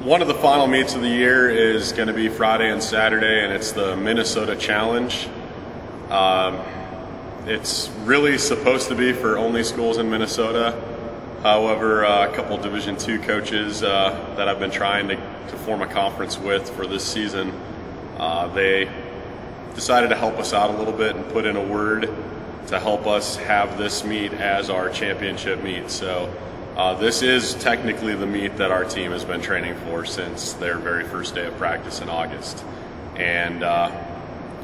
One of the final meets of the year is going to be Friday and Saturday, and it's the Minnesota Challenge. It's really supposed to be for only schools in Minnesota. However, a couple Division II coaches that I've been trying to form a conference with for this season, they decided to help us out a little bit and put in a word to help us have this meet as our championship meet. So this is technically the meet that our team has been training for since their very first day of practice in August. And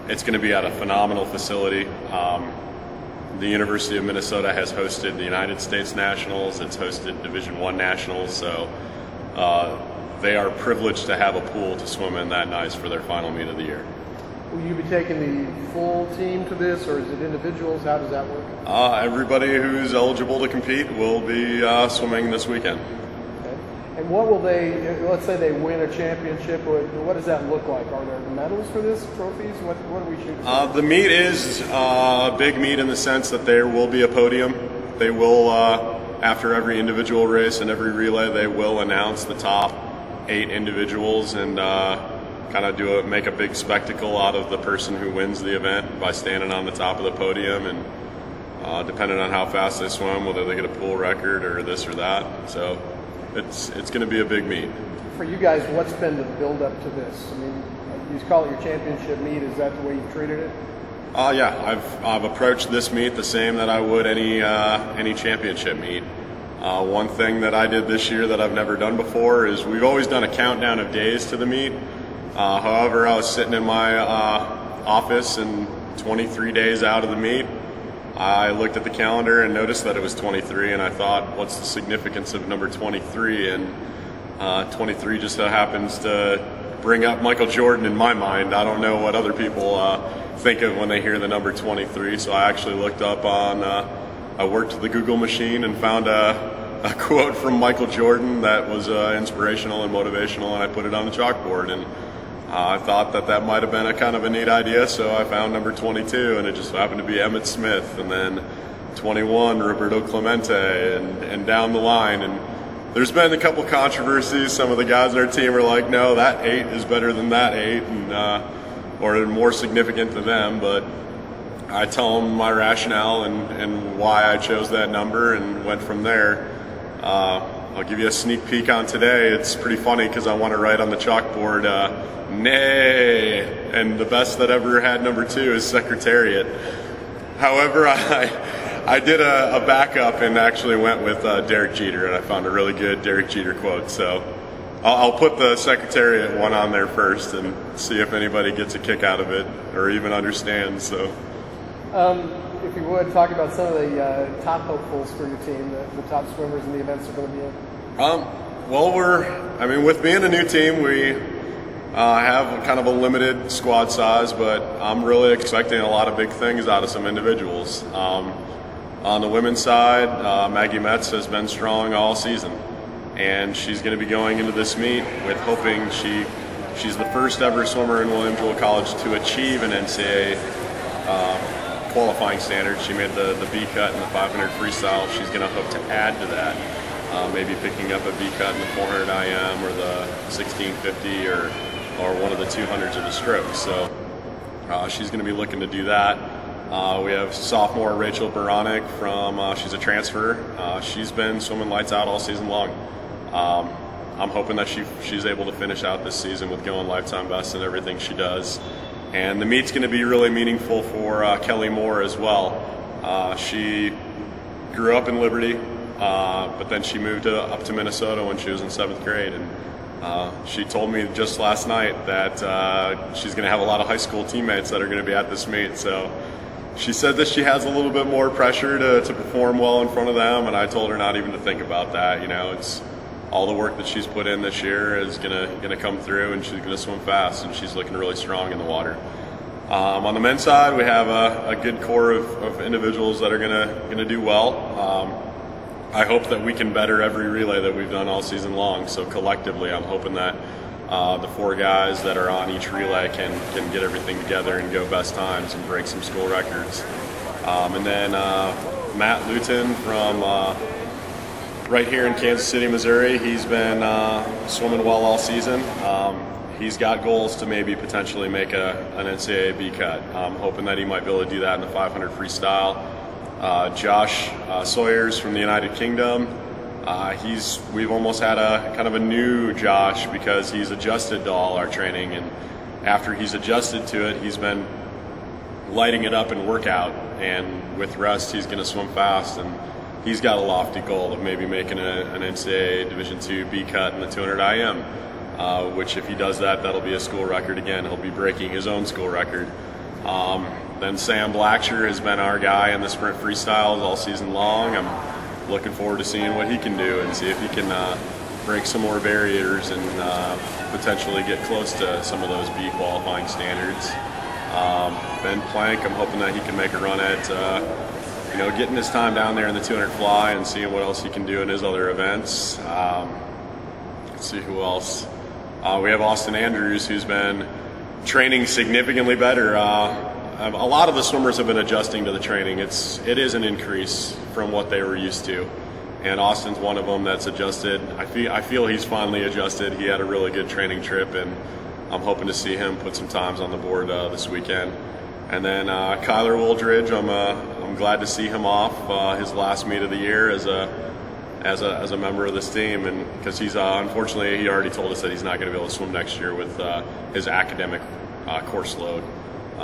it's going to be at a phenomenal facility. The University of Minnesota has hosted the United States Nationals. It's hosted Division I Nationals. So they are privileged to have a pool to swim in that nice for their final meet of the year. Will you be taking the full team to this, or is it individuals? How does that work? Everybody who's eligible to compete will be swimming this weekend. Okay. And what will they, let's say they win a championship, what does that look like? Are there medals for this, trophies? What are we shooting for? The meet is a big meet in the sense that there will be a podium. They will, after every individual race and every relay, they will announce the top 8 individuals and kind of make a big spectacle out of the person who wins the event by standing on the top of the podium, and depending on how fast they swim, whether they get a pool record or this or that. So it's going to be a big meet. For you guys, what's been the build up to this? I mean, you call it your championship meet. Is that the way you've treated it? Yeah, I've approached this meet the same that I would any championship meet. One thing that I did this year that I've never done before is we've always done a countdown of days to the meet. However, I was sitting in my office, and 23 days out of the meet, I looked at the calendar and noticed that it was 23, and I thought, what's the significance of number 23? And 23 just so happens to bring up Michael Jordan in my mind. I don't know what other people think of when they hear the number 23, so I actually looked up on, I worked the Google machine and found a quote from Michael Jordan that was inspirational and motivational, and I put it on the chalkboard. And I thought that might have been a kind of a neat idea, so I found number 22, and it just happened to be Emmitt Smith, and then 21, Roberto Clemente, and down the line. And there's been a couple controversies. Some of the guys on our team are like, no, that 8 is better than that 8, and or more significant than them. But I tell them my rationale and why I chose that number and went from there. I'll give you a sneak peek on today. It's pretty funny because I want to write on the chalkboard, nay, and the best that ever had number 2 is Secretariat. However, I did a backup and actually went with Derek Jeter, and I found a really good Derek Jeter quote. So I'll put the Secretariat one on there first and see if anybody gets a kick out of it or even understands. So. If you would, talk about some of the top hopefuls for your team, the top swimmers in the events are going to be in. Well, with being a new team, we have kind of a limited squad size, but I'm really expecting a lot of big things out of some individuals. On the women's side, Maggie Metz has been strong all season, and she's going to be going into this meet with hoping she's the first ever swimmer in William Jewell College to achieve an NCAA qualifying standard. She made the B cut in the 500 freestyle. She's going to hope to add to that, maybe picking up a B cut in the 400 IM or the 1650 or one of the 200s of the stroke. So she's going to be looking to do that. We have sophomore Rachel Baranek from, she's a transfer. She's been swimming lights out all season long. I'm hoping that she's able to finish out this season with going lifetime best in everything she does. And the meet's going to be really meaningful for Kelly Moore as well. She grew up in Liberty, but then she moved up to Minnesota when she was in 7th grade. And she told me just last night that she's going to have a lot of high school teammates that are going to be at this meet. So she said that she has a little bit more pressure to perform well in front of them, and I told her not even to think about that. You know, it's all the work that she's put in this year is gonna come through, and she's gonna swim fast, and she's looking really strong in the water. On the men's side, we have a good core of individuals that are gonna do well. I hope that we can better every relay that we've done all season long. So collectively, I'm hoping that the 4 guys that are on each relay can get everything together and go best times and break some school records. And then Matt Luton from right here in Kansas City, Missouri. He's been swimming well all season. He's got goals to maybe potentially make an NCAA B cut. I'm hoping that he might be able to do that in the 500 freestyle. Josh Sawyers from the United Kingdom. We've almost had a kind of a new Josh because he's adjusted to all our training, and after he's adjusted to it, he's been lighting it up in workout, and with rest he's going to swim fast, and he's got a lofty goal of maybe making an NCAA Division II B cut in the 200 IM, which if he does that, that'll be a school record again. He'll be breaking his own school record. Then Sam Blacksher has been our guy in the sprint freestyles all season long. I'm looking forward to seeing what he can do and see if he can break some more barriers and potentially get close to some of those B qualifying standards. Ben Plank, I'm hoping that he can make a run at getting his time down there in the 200 fly and seeing what else he can do in his other events. Let's see who else. We have Austin Andrews, who's been training significantly better. A lot of the swimmers have been adjusting to the training. It is an increase from what they were used to, and Austin's one of them that's adjusted. I feel he's finally adjusted. He had a really good training trip, and I'm hoping to see him put some times on the board this weekend. And then Kyler Wooldridge, I'm glad to see him off his last meet of the year as a member of this team, and because he's unfortunately he already told us that he's not going to be able to swim next year with his academic course load.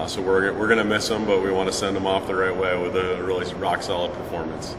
So we're going to miss him, but we want to send him off the right way with a really rock solid performance.